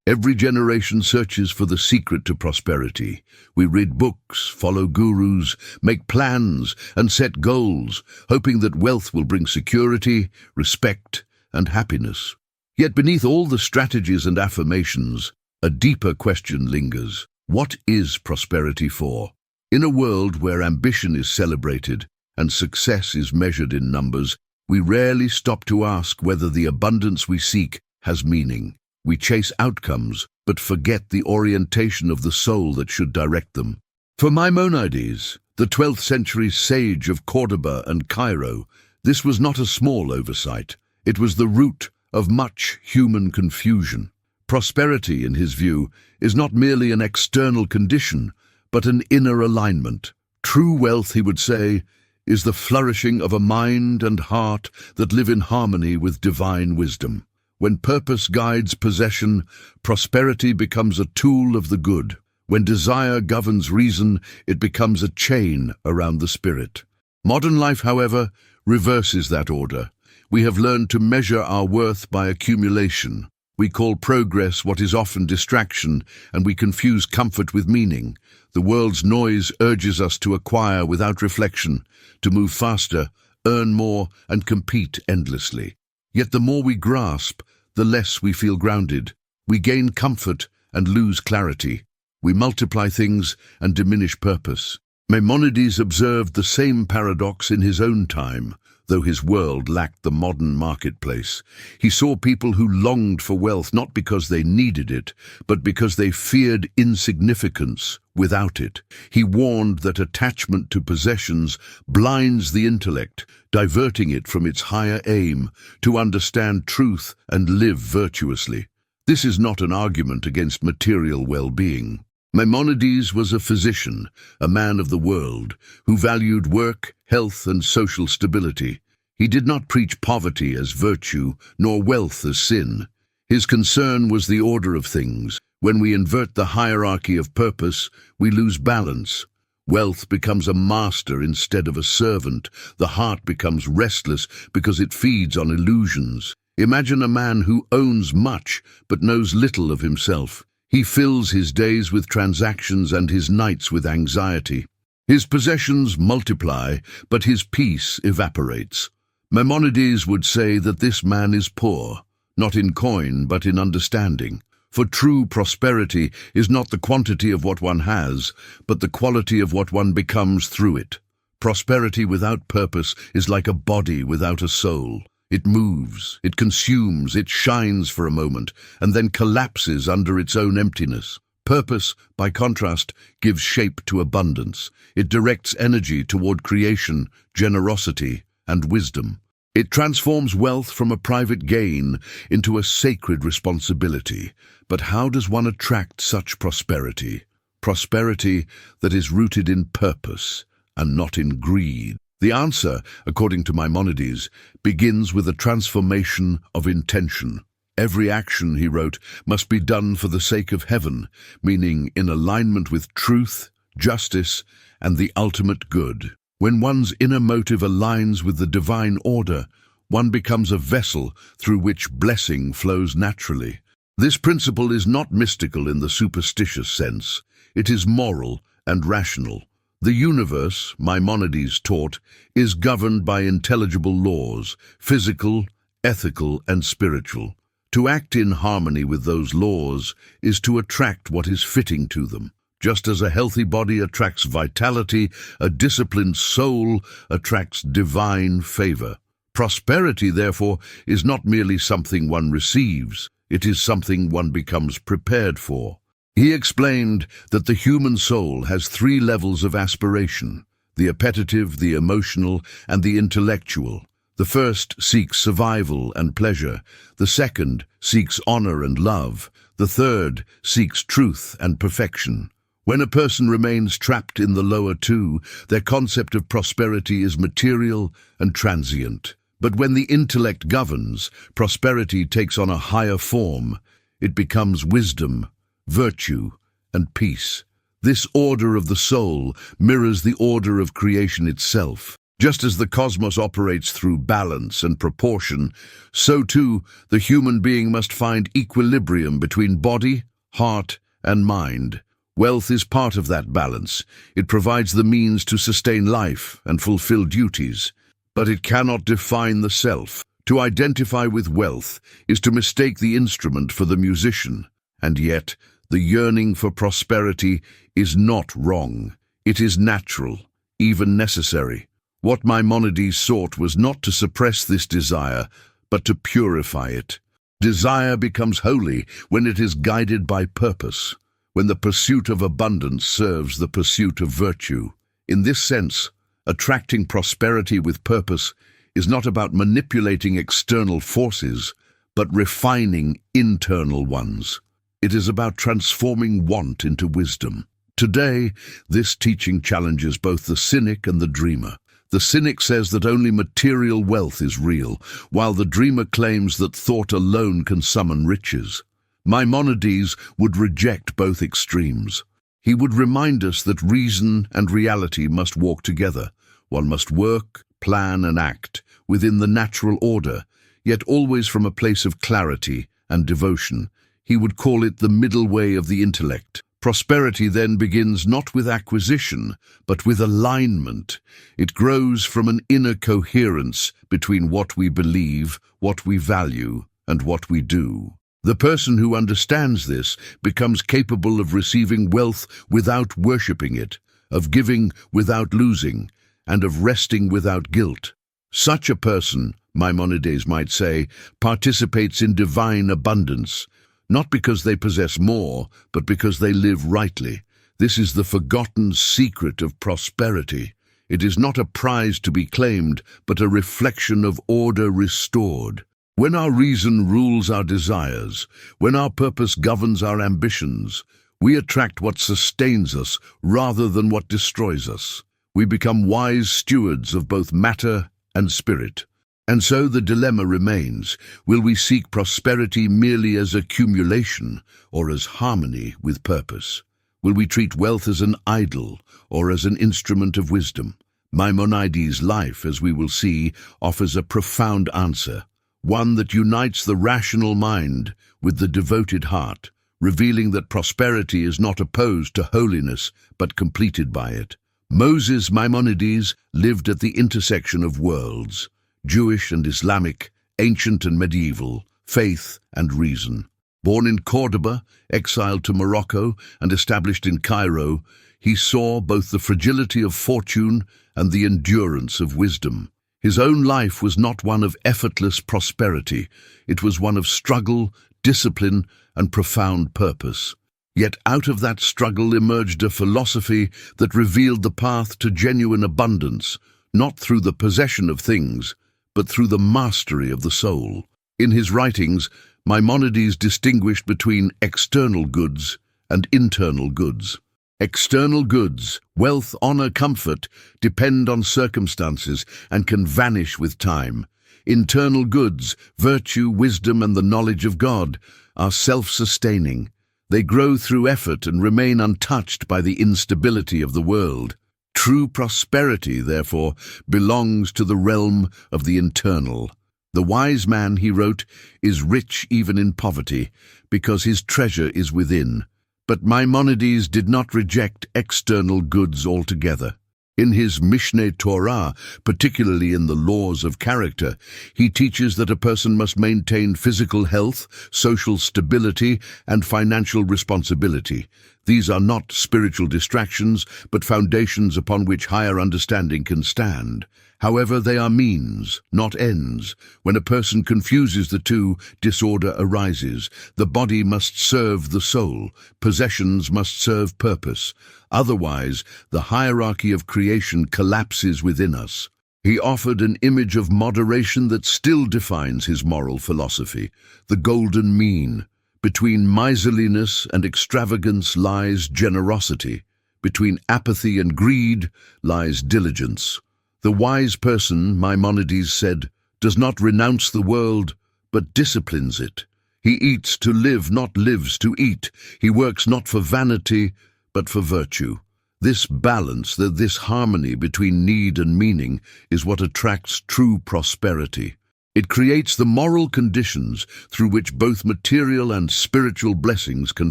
Every generation searches for the secret to prosperity. We read books, follow gurus, make plans, and set goals, hoping that wealth will bring security, respect, and happiness. Yet beneath all the strategies and affirmations, a deeper question lingers. What is prosperity for? In a world where ambition is celebrated and success is measured in numbers, we rarely stop to ask whether the abundance we seek has meaning. We chase outcomes, but forget the orientation of the soul that should direct them. For Maimônides, the 12th century sage of Cordoba and Cairo, this was not a small oversight. It was the root of much human confusion. Prosperity, in his view, is not merely an external condition, but an inner alignment. True wealth, he would say, is the flourishing of a mind and heart that live in harmony with divine wisdom. When purpose guides possession, prosperity becomes a tool of the good. When desire governs reason, it becomes a chain around the spirit. Modern life, however, reverses that order. We have learned to measure our worth by accumulation. We call progress what is often distraction, and we confuse comfort with meaning. The world's noise urges us to acquire without reflection, to move faster, earn more, and compete endlessly. Yet the more we grasp, the less we feel grounded. We gain comfort and lose clarity. We multiply things and diminish purpose. Maimônides observed the same paradox in his own time, though his world lacked the modern marketplace. He saw people who longed for wealth not because they needed it, but because they feared insignificance without it. He warned that attachment to possessions blinds the intellect, diverting it from its higher aim, to understand truth and live virtuously. This is not an argument against material well-being. Maimônides was a physician, a man of the world, who valued work, health, and social stability. He did not preach poverty as virtue, nor wealth as sin. His concern was the order of things. When we invert the hierarchy of purpose, we lose balance. Wealth becomes a master instead of a servant. The heart becomes restless because it feeds on illusions. Imagine a man who owns much but knows little of himself. He fills his days with transactions and his nights with anxiety. His possessions multiply, but his peace evaporates. Maimônides would say that this man is poor, not in coin but in understanding. For true prosperity is not the quantity of what one has, but the quality of what one becomes through it. Prosperity without purpose is like a body without a soul. It moves, it consumes, it shines for a moment, and then collapses under its own emptiness. Purpose, by contrast, gives shape to abundance. It directs energy toward creation, generosity, and wisdom. It transforms wealth from a private gain into a sacred responsibility. But how does one attract such prosperity? Prosperity that is rooted in purpose and not in greed. The answer, according to Maimônides, begins with a transformation of intention. Every action, he wrote, must be done for the sake of heaven, meaning in alignment with truth, justice, and the ultimate good. When one's inner motive aligns with the divine order, one becomes a vessel through which blessing flows naturally. This principle is not mystical in the superstitious sense. It is moral and rational. The universe, Maimônides taught, is governed by intelligible laws, physical, ethical, and spiritual. To act in harmony with those laws is to attract what is fitting to them. Just as a healthy body attracts vitality, a disciplined soul attracts divine favor. Prosperity, therefore, is not merely something one receives, it is something one becomes prepared for. He explained that the human soul has 3 levels of aspiration: the appetitive, the emotional, and the intellectual. The first seeks survival and pleasure. The second seeks honor and love. The third seeks truth and perfection. When a person remains trapped in the lower 2, their concept of prosperity is material and transient. But when the intellect governs, prosperity takes on a higher form. It becomes wisdom, virtue, and peace. This order of the soul mirrors the order of creation itself. Just as the cosmos operates through balance and proportion, so too the human being must find equilibrium between body, heart, and mind. Wealth is part of that balance. It provides the means to sustain life and fulfill duties. But it cannot define the self. To identify with wealth is to mistake the instrument for the musician. And yet, the yearning for prosperity is not wrong. It is natural, even necessary. What Maimônides sought was not to suppress this desire, but to purify it. Desire becomes holy when it is guided by purpose, when the pursuit of abundance serves the pursuit of virtue. In this sense, attracting prosperity with purpose is not about manipulating external forces, but refining internal ones. It is about transforming want into wisdom. Today, this teaching challenges both the cynic and the dreamer. The cynic says that only material wealth is real, while the dreamer claims that thought alone can summon riches. Maimônides would reject both extremes. He would remind us that reason and reality must walk together. One must work, plan, and act within the natural order, yet always from a place of clarity and devotion. He would call it the middle way of the intellect. Prosperity then begins not with acquisition, but with alignment. It grows from an inner coherence between what we believe, what we value, and what we do. The person who understands this becomes capable of receiving wealth without worshipping it, of giving without losing, and of resting without guilt. Such a person, Maimônides might say, participates in divine abundance, not because they possess more, but because they live rightly. This is the forgotten secret of prosperity. It is not a prize to be claimed, but a reflection of order restored. When our reason rules our desires, when our purpose governs our ambitions, we attract what sustains us rather than what destroys us. We become wise stewards of both matter and spirit. And so the dilemma remains: will we seek prosperity merely as accumulation or as harmony with purpose? Will we treat wealth as an idol or as an instrument of wisdom? Maimônides' life, as we will see, offers a profound answer, one that unites the rational mind with the devoted heart, revealing that prosperity is not opposed to holiness but completed by it. Moses Maimônides lived at the intersection of worlds, Jewish and Islamic, ancient and medieval, faith and reason. Born in Cordoba, exiled to Morocco, and established in Cairo, he saw both the fragility of fortune and the endurance of wisdom. His own life was not one of effortless prosperity. It was one of struggle, discipline, and profound purpose. Yet out of that struggle emerged a philosophy that revealed the path to genuine abundance, not through the possession of things, but through the mastery of the soul. In his writings, Maimônides distinguished between external goods and internal goods. External goods, wealth, honor, comfort, depend on circumstances and can vanish with time. Internal goods, virtue, wisdom, and the knowledge of God, are self-sustaining. They grow through effort and remain untouched by the instability of the world. True prosperity, therefore, belongs to the realm of the internal. The wise man, he wrote, is rich even in poverty, because his treasure is within. But Maimônides did not reject external goods altogether. In his Mishneh Torah, particularly in the laws of character, he teaches that a person must maintain physical health, social stability, and financial responsibility. These are not spiritual distractions, but foundations upon which higher understanding can stand. However, they are means, not ends. When a person confuses the two, disorder arises. The body must serve the soul. Possessions must serve purpose. Otherwise, the hierarchy of creation collapses within us. He offered an image of moderation that still defines his moral philosophy, the golden mean. Between miserliness and extravagance lies generosity. Between apathy and greed lies diligence. The wise person, Maimônides said, does not renounce the world, but disciplines it. He eats to live, not lives to eat. He works not for vanity, but for virtue. This balance, this harmony between need and meaning is what attracts true prosperity. It creates the moral conditions through which both material and spiritual blessings can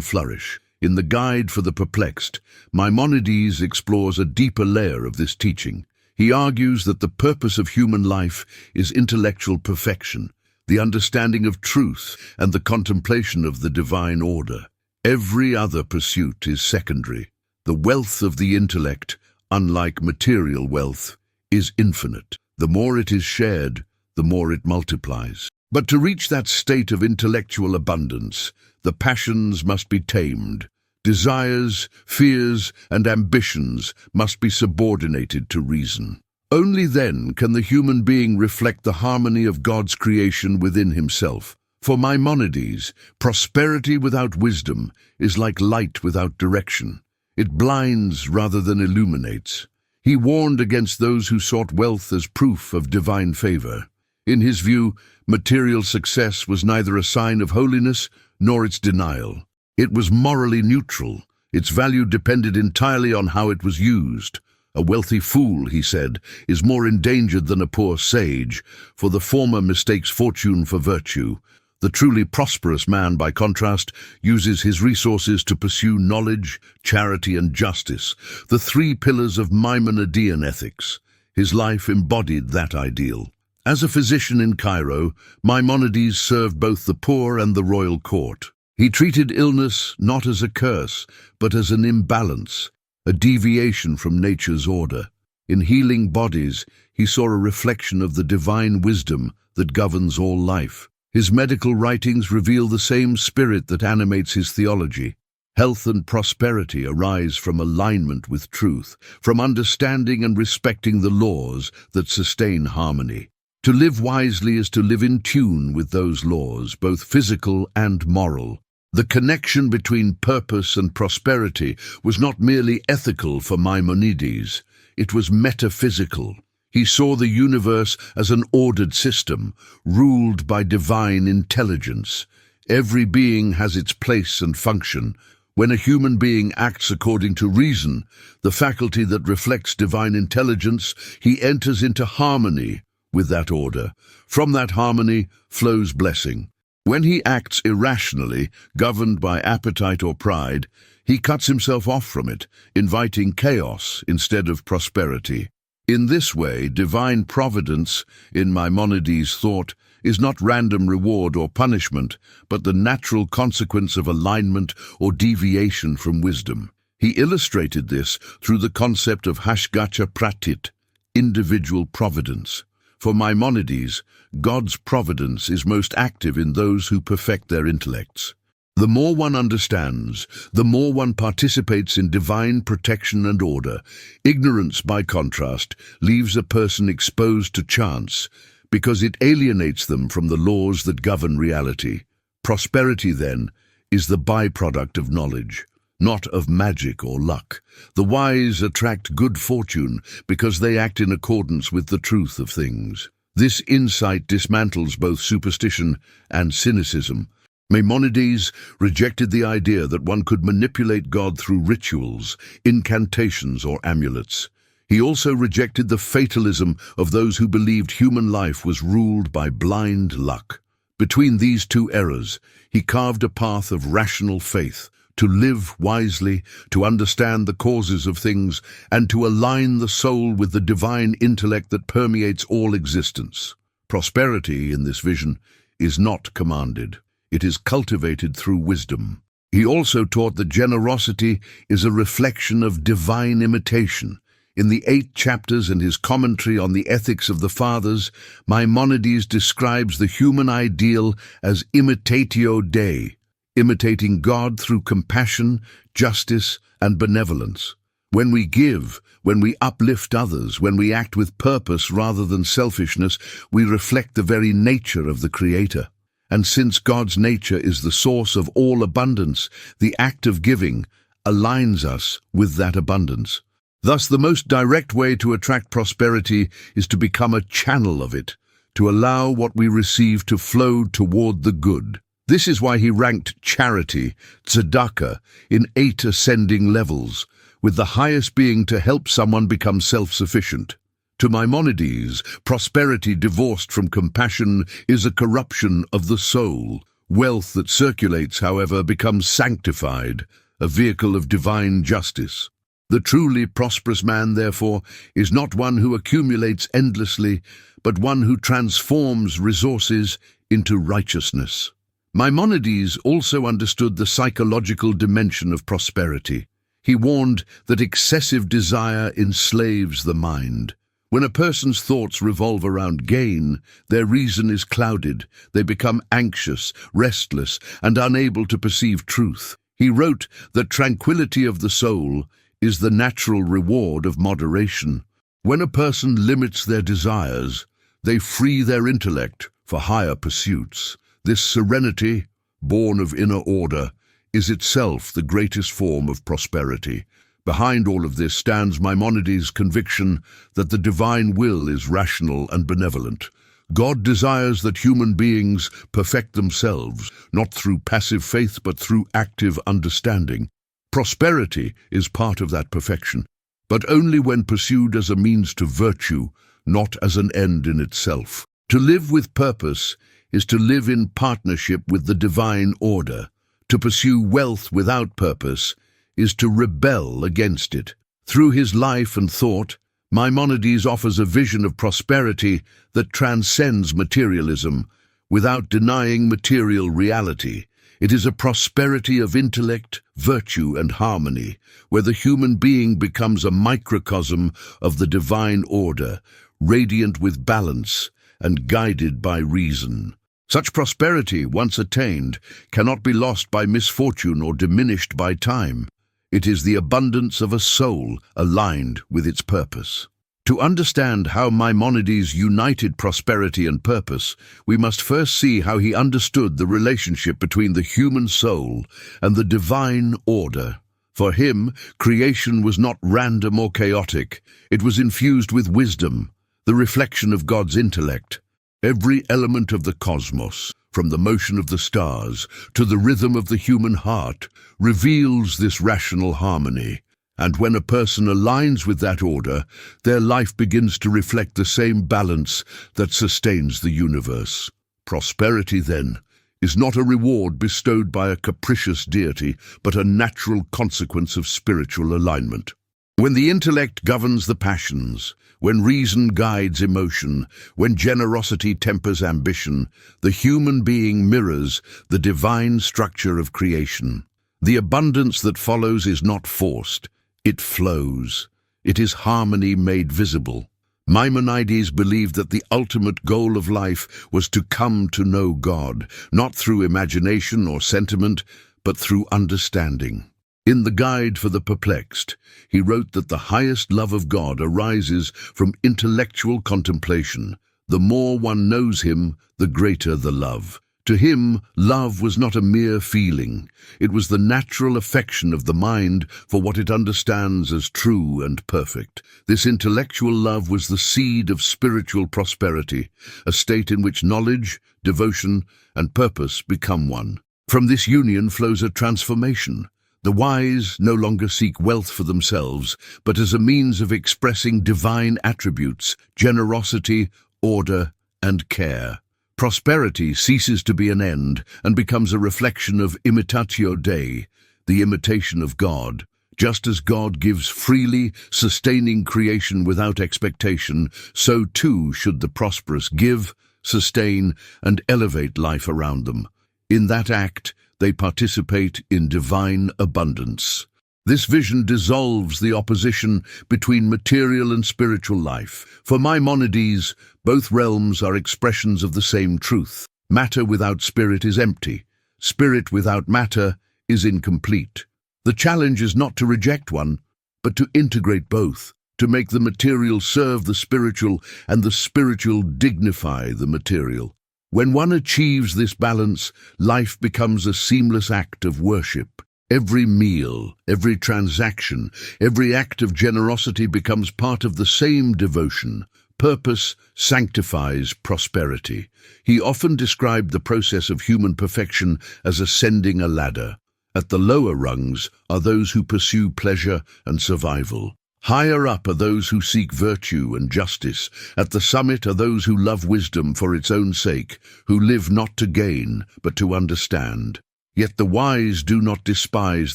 flourish. In the Guide for the Perplexed, Maimônides explores a deeper layer of this teaching. He argues that the purpose of human life is intellectual perfection, the understanding of truth, and the contemplation of the divine order. Every other pursuit is secondary. The wealth of the intellect, unlike material wealth, is infinite. The more it is shared, the more it multiplies. But to reach that state of intellectual abundance, the passions must be tamed. Desires, fears, and ambitions must be subordinated to reason. Only then can the human being reflect the harmony of God's creation within himself. For Maimônides, prosperity without wisdom is like light without direction. It blinds rather than illuminates. He warned against those who sought wealth as proof of divine favor. In his view, material success was neither a sign of holiness nor its denial. It was morally neutral. Its value depended entirely on how it was used. A wealthy fool, he said, is more endangered than a poor sage, for the former mistakes fortune for virtue. The truly prosperous man, by contrast, uses his resources to pursue knowledge, charity, and justice, the three pillars of Maimonidean ethics. His life embodied that ideal. As a physician in Cairo, Maimonides served both the poor and the royal court. He treated illness not as a curse, but as an imbalance, a deviation from nature's order. In healing bodies, he saw a reflection of the divine wisdom that governs all life. His medical writings reveal the same spirit that animates his theology. Health and prosperity arise from alignment with truth, from understanding and respecting the laws that sustain harmony. To live wisely is to live in tune with those laws, both physical and moral. The connection between purpose and prosperity was not merely ethical for Maimonides, it was metaphysical. He saw the universe as an ordered system, ruled by divine intelligence. Every being has its place and function. When a human being acts according to reason, the faculty that reflects divine intelligence, he enters into harmony with that order. From that harmony flows blessing. When he acts irrationally, governed by appetite or pride, he cuts himself off from it, inviting chaos instead of prosperity. In this way, divine providence, in Maimonides' thought, is not random reward or punishment, but the natural consequence of alignment or deviation from wisdom. He illustrated this through the concept of hashgacha pratit, individual providence. For Maimonides, God's providence is most active in those who perfect their intellects. The more one understands, the more one participates in divine protection and order. Ignorance, by contrast, leaves a person exposed to chance, because it alienates them from the laws that govern reality. Prosperity, then, is the byproduct of knowledge, not of magic or luck. The wise attract good fortune because they act in accordance with the truth of things. This insight dismantles both superstition and cynicism. Maimonides rejected the idea that one could manipulate God through rituals, incantations, or amulets. He also rejected the fatalism of those who believed human life was ruled by blind luck. Between these two errors, he carved a path of rational faith, to live wisely, to understand the causes of things, and to align the soul with the divine intellect that permeates all existence. Prosperity, in this vision, is not commanded. It is cultivated through wisdom. He also taught that generosity is a reflection of divine imitation. In the 8 chapters in his commentary on the ethics of the fathers, Maimonides describes the human ideal as imitatio Dei, imitating God through compassion, justice, and benevolence. When we give, when we uplift others, when we act with purpose rather than selfishness, we reflect the very nature of the Creator. And since God's nature is the source of all abundance, the act of giving aligns us with that abundance. Thus, the most direct way to attract prosperity is to become a channel of it, to allow what we receive to flow toward the good. This is why he ranked charity, tzedakah, in 8 ascending levels, with the highest being to help someone become self-sufficient. To Maimônides, prosperity divorced from compassion is a corruption of the soul. Wealth that circulates, however, becomes sanctified, a vehicle of divine justice. The truly prosperous man, therefore, is not one who accumulates endlessly, but one who transforms resources into righteousness. Maimônides also understood the psychological dimension of prosperity. He warned that excessive desire enslaves the mind. When a person's thoughts revolve around gain, their reason is clouded. They become anxious, restless, and unable to perceive truth. He wrote that tranquility of the soul is the natural reward of moderation. When a person limits their desires, they free their intellect for higher pursuits. This serenity, born of inner order, is itself the greatest form of prosperity. Behind all of this stands Maimônides' conviction that the divine will is rational and benevolent. God desires that human beings perfect themselves, not through passive faith but through active understanding. Prosperity is part of that perfection, but only when pursued as a means to virtue, not as an end in itself. To live with purpose is to live in partnership with the divine order. To pursue wealth without purpose is to rebel against it. Through his life and thought, Maimônides offers a vision of prosperity that transcends materialism without denying material reality. It is a prosperity of intellect, virtue, and harmony, where the human being becomes a microcosm of the divine order, radiant with balance and guided by reason. Such prosperity, once attained, cannot be lost by misfortune or diminished by time. It is the abundance of a soul aligned with its purpose. To understand how Maimônides united prosperity and purpose, we must first see how he understood the relationship between the human soul and the divine order. For him, creation was not random or chaotic. It was infused with wisdom, the reflection of God's intellect. Every element of the cosmos, from the motion of the stars to the rhythm of the human heart, reveals this rational harmony. And when a person aligns with that order, their life begins to reflect the same balance that sustains the universe. Prosperity, then, is not a reward bestowed by a capricious deity, but a natural consequence of spiritual alignment. When the intellect governs the passions, when reason guides emotion, when generosity tempers ambition, the human being mirrors the divine structure of creation. The abundance that follows is not forced, it flows. It is harmony made visible. Maimônides believed that the ultimate goal of life was to come to know God, not through imagination or sentiment, but through understanding. In the Guide for the Perplexed, he wrote that the highest love of God arises from intellectual contemplation. The more one knows him, the greater the love. To him, love was not a mere feeling. It was the natural affection of the mind for what it understands as true and perfect. This intellectual love was the seed of spiritual prosperity, a state in which knowledge, devotion, and purpose become one. From this union flows a transformation. The wise no longer seek wealth for themselves, but as a means of expressing divine attributes, generosity, order, and care. Prosperity ceases to be an end and becomes a reflection of imitatio Dei, the imitation of God. Just as God gives freely, sustaining creation without expectation, so too should the prosperous give, sustain, and elevate life around them. In that act, they participate in divine abundance. This vision dissolves the opposition between material and spiritual life. For Maimônides, both realms are expressions of the same truth. Matter without spirit is empty. Spirit without matter is incomplete. The challenge is not to reject one, but to integrate both, to make the material serve the spiritual and the spiritual dignify the material. When one achieves this balance, life becomes a seamless act of worship. Every meal, every transaction, every act of generosity becomes part of the same devotion. Purpose sanctifies prosperity. He often described the process of human perfection as ascending a ladder. At the lower rungs are those who pursue pleasure and survival. Higher up are those who seek virtue and justice. At the summit are those who love wisdom for its own sake, who live not to gain, but to understand. Yet the wise do not despise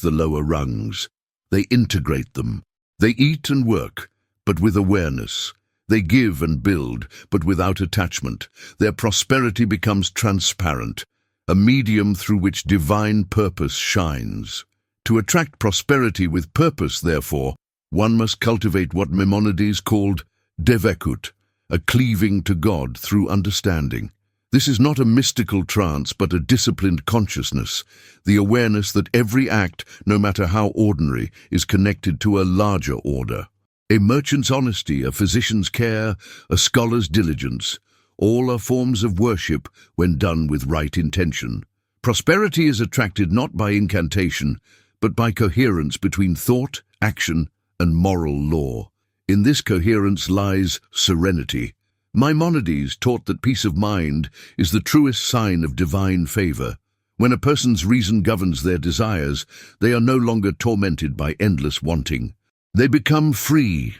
the lower rungs. They integrate them. They eat and work, but with awareness. They give and build, but without attachment. Their prosperity becomes transparent, a medium through which divine purpose shines. To attract prosperity with purpose, therefore, one must cultivate what Maimônides called devekut, a cleaving to God through understanding. This is not a mystical trance, but a disciplined consciousness, the awareness that every act, no matter how ordinary, is connected to a larger order. A merchant's honesty, a physician's care, a scholar's diligence, all are forms of worship when done with right intention. Prosperity is attracted not by incantation, but by coherence between thought, action, and moral law. In this coherence lies serenity. Maimônides taught that peace of mind is the truest sign of divine favor. When a person's reason governs their desires, they are no longer tormented by endless wanting. They become free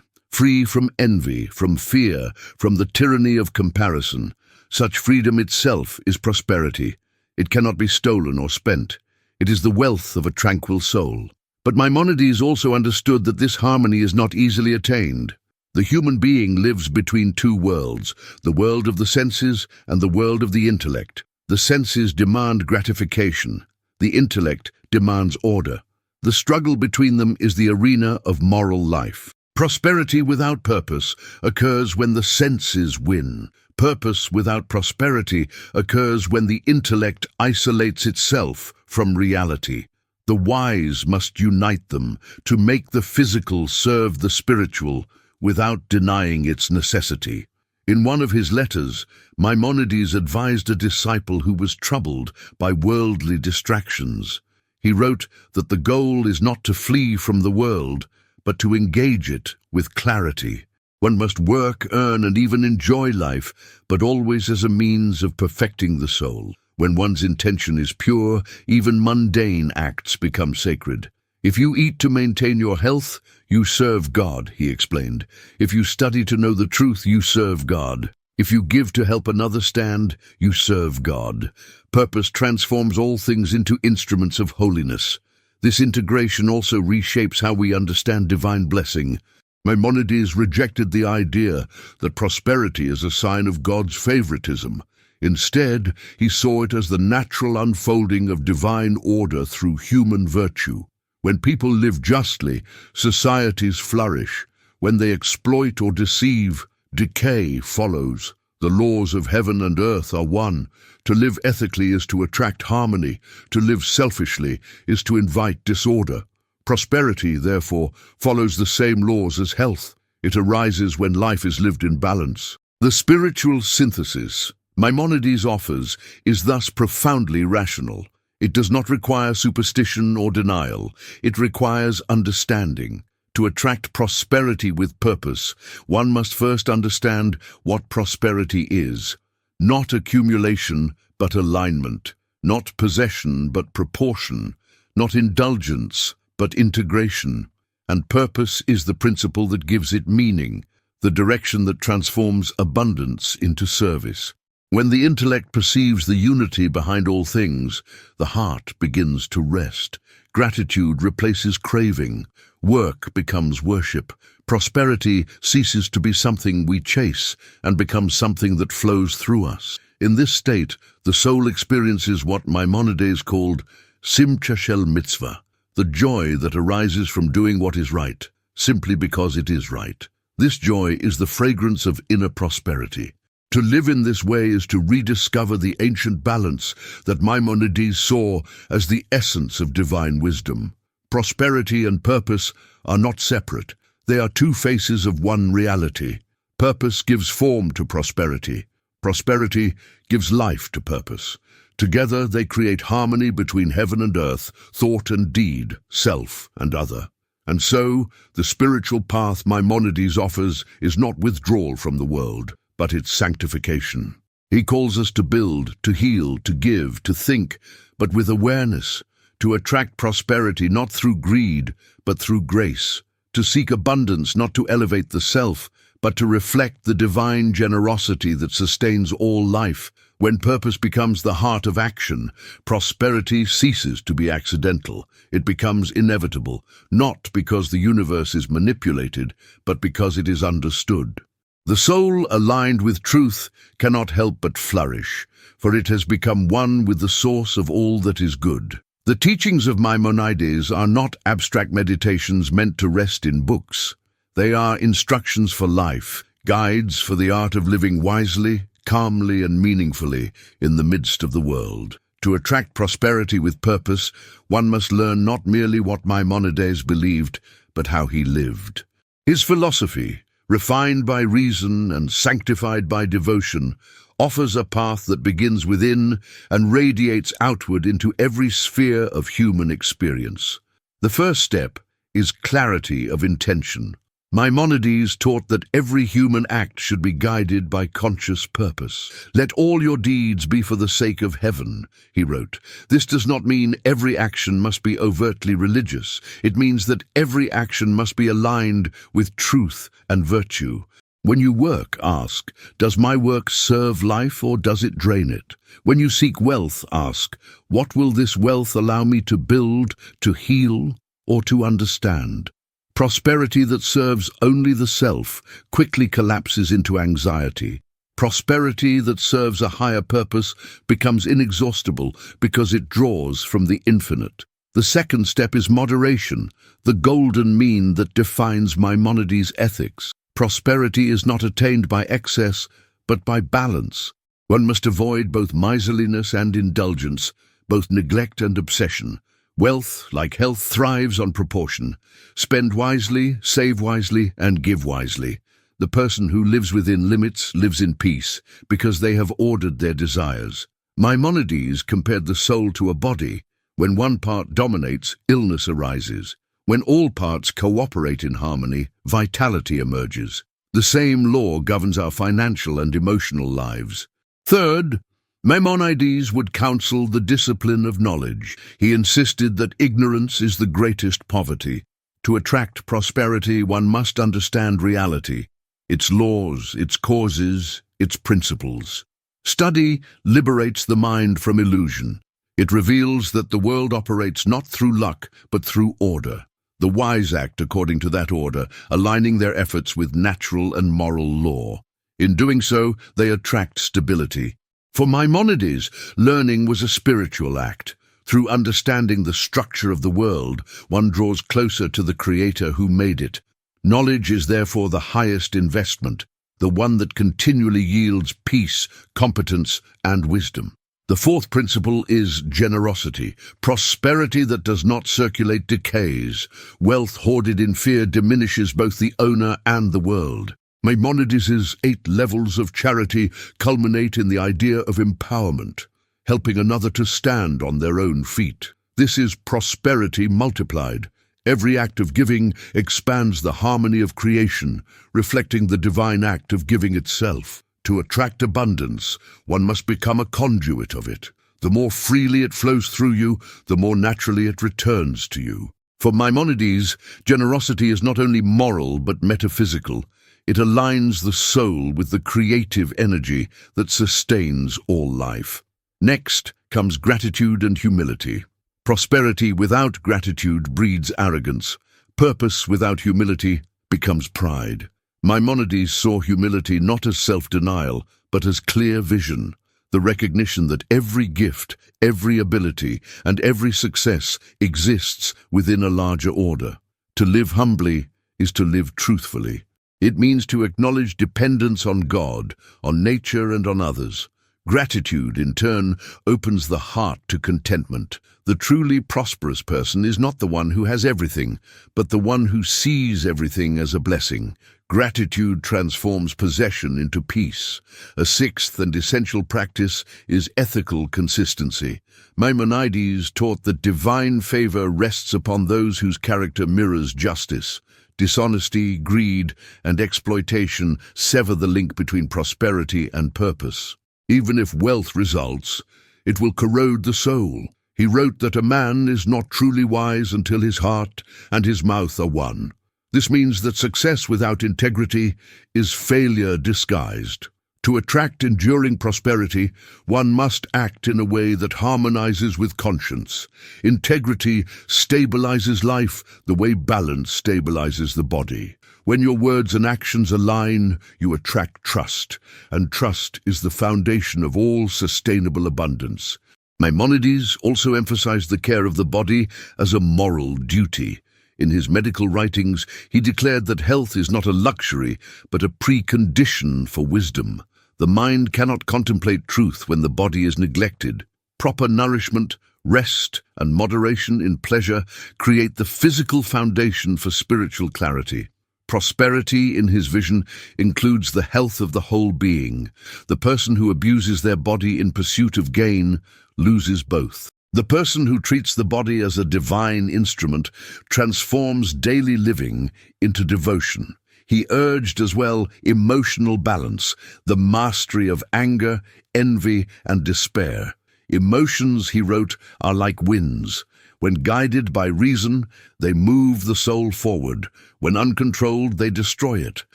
from envy, from fear, from the tyranny of comparison. Such freedom itself is prosperity. It cannot be stolen or spent. It is the wealth of a tranquil soul. But Maimônides also understood that this harmony is not easily attained. The human being lives between two worlds, the world of the senses and the world of the intellect. The senses demand gratification. The intellect demands order. The struggle between them is the arena of moral life. Prosperity without purpose occurs when the senses win. Purpose without prosperity occurs when the intellect isolates itself from reality. The wise must unite them to make the physical serve the spiritual without denying its necessity. In one of his letters, Maimônides advised a disciple who was troubled by worldly distractions. He wrote that the goal is not to flee from the world, but to engage it with clarity. One must work, earn, and even enjoy life, but always as a means of perfecting the soul. When one's intention is pure, even mundane acts become sacred. If you eat to maintain your health, you serve God, he explained. If you study to know the truth, you serve God. If you give to help another stand, you serve God. Purpose transforms all things into instruments of holiness. This integration also reshapes how we understand divine blessing. Maimônides rejected the idea that prosperity is a sign of God's favoritism. Instead, he saw it as the natural unfolding of divine order through human virtue. When people live justly, societies flourish. When they exploit or deceive, decay follows. The laws of heaven and earth are one. To live ethically is to attract harmony. To live selfishly is to invite disorder. Prosperity, therefore, follows the same laws as health. It arises when life is lived in balance. The spiritual synthesis Maimônides offers is thus profoundly rational. It does not require superstition or denial. It requires understanding. To attract prosperity with purpose, one must first understand what prosperity is. Not accumulation, but alignment. Not possession, but proportion. Not indulgence, but integration. And purpose is the principle that gives it meaning, the direction that transforms abundance into service. When the intellect perceives the unity behind all things, the heart begins to rest. Gratitude replaces craving. Work becomes worship. Prosperity ceases to be something we chase and becomes something that flows through us. In this state, the soul experiences what Maimônides called simcha shel mitzvah, the joy that arises from doing what is right, simply because it is right. This joy is the fragrance of inner prosperity. To live in this way is to rediscover the ancient balance that Maimônides saw as the essence of divine wisdom. Prosperity and purpose are not separate. They are two faces of one reality. Purpose gives form to prosperity. Prosperity gives life to purpose. Together they create harmony between heaven and earth, thought and deed, self and other. And so, the spiritual path Maimônides offers is not withdrawal from the world, but its sanctification. He calls us to build, to heal, to give, to think, but with awareness, to attract prosperity not through greed, but through grace, to seek abundance not to elevate the self, but to reflect the divine generosity that sustains all life. When purpose becomes the heart of action, prosperity ceases to be accidental. It becomes inevitable, not because the universe is manipulated, but because it is understood. The soul aligned with truth cannot help but flourish, for it has become one with the source of all that is good. The teachings of Maimônides are not abstract meditations meant to rest in books. They are instructions for life, guides for the art of living wisely, calmly and meaningfully in the midst of the world. To attract prosperity with purpose, one must learn not merely what Maimônides believed, but how he lived. His philosophy, refined by reason and sanctified by devotion, offers a path that begins within and radiates outward into every sphere of human experience. The first step is clarity of intention. Maimônides taught that every human act should be guided by conscious purpose. "Let all your deeds be for the sake of heaven," he wrote. This does not mean every action must be overtly religious. It means that every action must be aligned with truth and virtue. When you work, ask, "Does my work serve life or does it drain it?" When you seek wealth, ask, "What will this wealth allow me to build, to heal, or to understand?" Prosperity that serves only the self quickly collapses into anxiety. Prosperity that serves a higher purpose becomes inexhaustible because it draws from the infinite. The second step is moderation, the golden mean that defines Maimônides' ethics. Prosperity is not attained by excess, but by balance. One must avoid both miserliness and indulgence, both neglect and obsession. Wealth, like health, thrives on proportion. Spend wisely, save wisely, and give wisely. The person who lives within limits lives in peace, because they have ordered their desires. Maimônides compared the soul to a body. When one part dominates, illness arises. When all parts cooperate in harmony, vitality emerges. The same law governs our financial and emotional lives. Third, Maimônides would counsel the discipline of knowledge. He insisted that ignorance is the greatest poverty. To attract prosperity, one must understand reality, its laws, its causes, its principles. Study liberates the mind from illusion. It reveals that the world operates not through luck, but through order. The wise act according to that order, aligning their efforts with natural and moral law. In doing so, they attract stability. For Maimônides, learning was a spiritual act. Through understanding the structure of the world, one draws closer to the Creator who made it. Knowledge is therefore the highest investment, the one that continually yields peace, competence, and wisdom. The fourth principle is generosity. Prosperity that does not circulate decays. Wealth hoarded in fear diminishes both the owner and the world. Maimônides' 8 levels of charity culminate in the idea of empowerment, helping another to stand on their own feet. This is prosperity multiplied. Every act of giving expands the harmony of creation, reflecting the divine act of giving itself. To attract abundance, one must become a conduit of it. The more freely it flows through you, the more naturally it returns to you. For Maimônides, generosity is not only moral but metaphysical. It aligns the soul with the creative energy that sustains all life. Next comes gratitude and humility. Prosperity without gratitude breeds arrogance. Purpose without humility becomes pride. Maimônides saw humility not as self-denial, but as clear vision, the recognition that every gift, every ability, and every success exists within a larger order. To live humbly is to live truthfully. It means to acknowledge dependence on God, on nature, and on others. Gratitude, in turn, opens the heart to contentment. The truly prosperous person is not the one who has everything, but the one who sees everything as a blessing. Gratitude transforms possession into peace. A sixth and essential practice is ethical consistency. Maimônides taught that divine favor rests upon those whose character mirrors justice. Dishonesty, greed, and exploitation sever the link between prosperity and purpose. Even if wealth results, it will corrode the soul. He wrote that a man is not truly wise until his heart and his mouth are one. This means that success without integrity is failure disguised. To attract enduring prosperity, one must act in a way that harmonizes with conscience. Integrity stabilizes life the way balance stabilizes the body. When your words and actions align, you attract trust, and trust is the foundation of all sustainable abundance. Maimônides also emphasized the care of the body as a moral duty. In his medical writings, he declared that health is not a luxury, but a precondition for wisdom. The mind cannot contemplate truth when the body is neglected. Proper nourishment, rest, and moderation in pleasure create the physical foundation for spiritual clarity. Prosperity, in his vision, includes the health of the whole being. The person who abuses their body in pursuit of gain loses both. The person who treats the body as a divine instrument transforms daily living into devotion. He urged as well emotional balance, the mastery of anger, envy, and despair. Emotions, he wrote, are like winds. When guided by reason, they move the soul forward. When uncontrolled, they destroy it.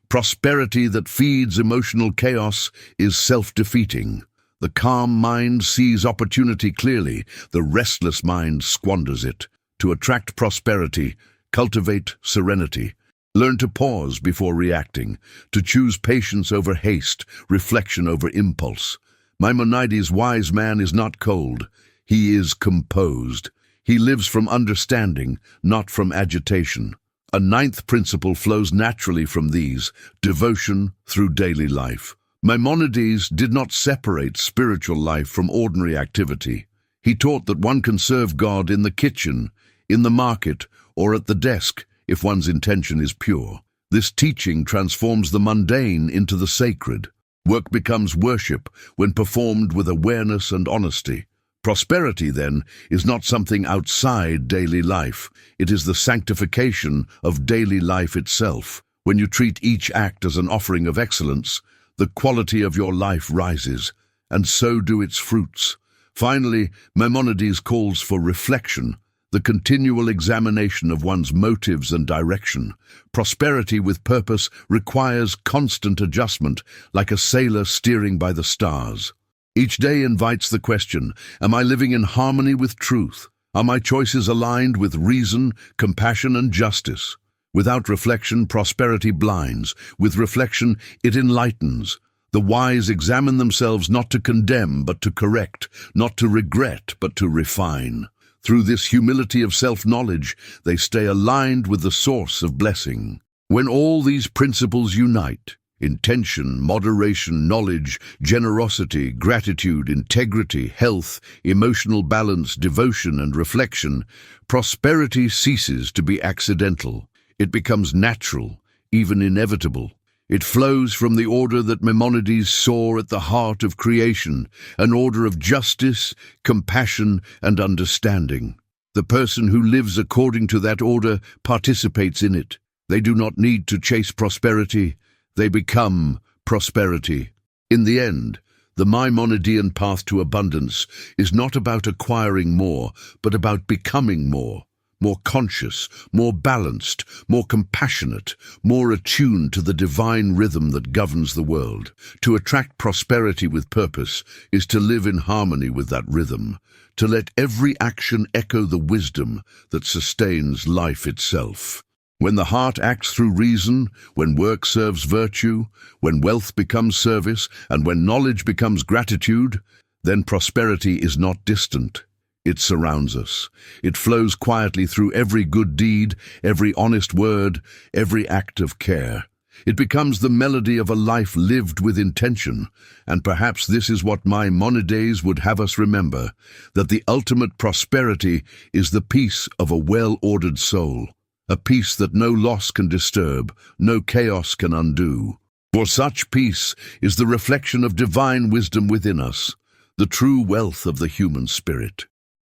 Prosperity that feeds emotional chaos is self-defeating. The calm mind sees opportunity clearly. The restless mind squanders it. To attract prosperity, cultivate serenity. Learn to pause before reacting, to choose patience over haste, reflection over impulse. Maimônides' wise man is not cold. He is composed. He lives from understanding, not from agitation. A ninth principle flows naturally from these: devotion through daily life. Maimônides did not separate spiritual life from ordinary activity. He taught that one can serve God in the kitchen, in the market, or at the desk, if one's intention is pure. This teaching transforms the mundane into the sacred. Work becomes worship when performed with awareness and honesty. Prosperity, then, is not something outside daily life. It is the sanctification of daily life itself. When you treat each act as an offering of excellence, the quality of your life rises, and so do its fruits. Finally, Maimônides calls for reflection, the continual examination of one's motives and direction. Prosperity with purpose requires constant adjustment, like a sailor steering by the stars. Each day invites the question, am I living in harmony with truth? Are my choices aligned with reason, compassion, and justice? Without reflection, prosperity blinds. With reflection, it enlightens. The wise examine themselves not to condemn, but to correct, not to regret, but to refine. Through this humility of self-knowledge, they stay aligned with the source of blessing. When all these principles unite, intention, moderation, knowledge, generosity, gratitude, integrity, health, emotional balance, devotion, and reflection, prosperity ceases to be accidental. It becomes natural, even inevitable. It flows from the order that Maimônides saw at the heart of creation, an order of justice, compassion, and understanding. The person who lives according to that order participates in it. They do not need to chase prosperity. They become prosperity. In the end, the Maimonidean path to abundance is not about acquiring more, but about becoming more conscious, more balanced, more compassionate, more attuned to the divine rhythm that governs the world. To attract prosperity with purpose is to live in harmony with that rhythm, to let every action echo the wisdom that sustains life itself. When the heart acts through reason, when work serves virtue, when wealth becomes service, and when knowledge becomes gratitude, then prosperity is not distant. It surrounds us. It flows quietly through every good deed, every honest word, every act of care. It becomes the melody of a life lived with intention, and perhaps this is what Maimônides would have us remember, that the ultimate prosperity is the peace of a well-ordered soul, a peace that no loss can disturb, no chaos can undo. For such peace is the reflection of divine wisdom within us, the true wealth of the human spirit.